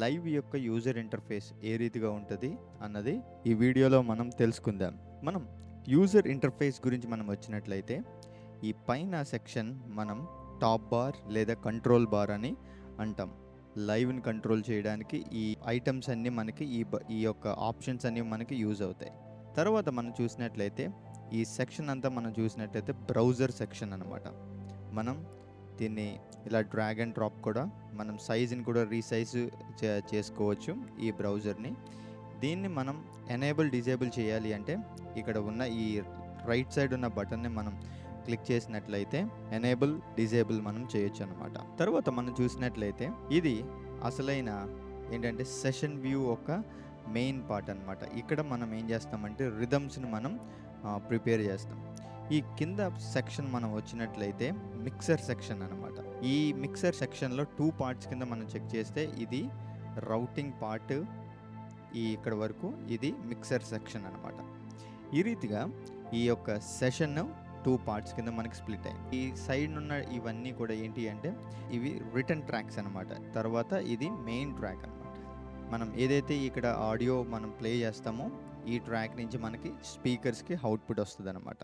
Live యొక్క user interface ఏ రీతిగా ఉంటుంది అన్నది ఈ వీడియోలో మనం తెలుసుకుందాం. మనం యూజర్ ఇంటర్ఫేస్ గురించి మనం వచ్చినట్లయితే ఈ పైన సెక్షన్ మనం టాప్ బార్ లేదా కంట్రోల్ బార్ అని అంటాం. లైవ్ని కంట్రోల్ చేయడానికి ఈ ఐటమ్స్ అన్నీ మనకి ఈ యొక్క ఆప్షన్స్ అన్నీ మనకి యూజ్ అవుతాయి. తర్వాత మనం చూసినట్లయితే ఈ సెక్షన్ అంతా మనం చూసినట్లయితే బ్రౌజర్ సెక్షన్ అనమాట. మనం దీన్ని ఇలా డ్రాగ్ అండ్ డ్రాప్ కూడా మనం సైజుని కూడా రీసైజ్ చేసుకోవచ్చు ఈ బ్రౌజర్ని. దీన్ని మనం ఎనేబుల్ డిజేబుల్ చేయాలి అంటే ఇక్కడ ఉన్న ఈ రైట్ సైడ్ ఉన్న బటన్ని మనం క్లిక్ చేసినట్లయితే ఎనేబుల్ డిజేబుల్ మనం చేయొచ్చు అనమాట. తర్వాత మనం చూసినట్లయితే ఇది అసలైన ఏంటంటే సెషన్ వ్యూ ఒక మెయిన్ పార్ట్ అనమాట. ఇక్కడ మనం ఏం చేస్తామంటే రిథమ్స్ని మనం ప్రిపేర్ చేస్తాం. ఈ కింద సెక్షన్ మనం వచ్చినట్లయితే మిక్సర్ సెక్షన్ అనమాట. ఈ మిక్సర్ సెక్షన్లో 2 పార్ట్స్ కింద మనం చెక్ చేస్తే ఇది రౌటింగ్ పార్ట్, ఇక్కడ వరకు ఇది మిక్సర్ సెక్షన్ అనమాట. ఈ రీతిగా ఈ యొక్క సెషన్ 2 పార్ట్స్ కింద మనకి స్ప్లిట్ అయ్యింది. ఈ సైడ్ ఉన్న ఇవన్నీ కూడా ఏంటి అంటే ఇవి రిటర్న్ ట్రాక్స్ అనమాట. తర్వాత ఇది మెయిన్ ట్రాక్ అనమాట. మనం ఏదైతే ఇక్కడ ఆడియో మనం ప్లే చేస్తామో ఈ ట్రాక్ నుంచి మనకి స్పీకర్స్కి అవుట్పుట్ వస్తుంది అనమాట.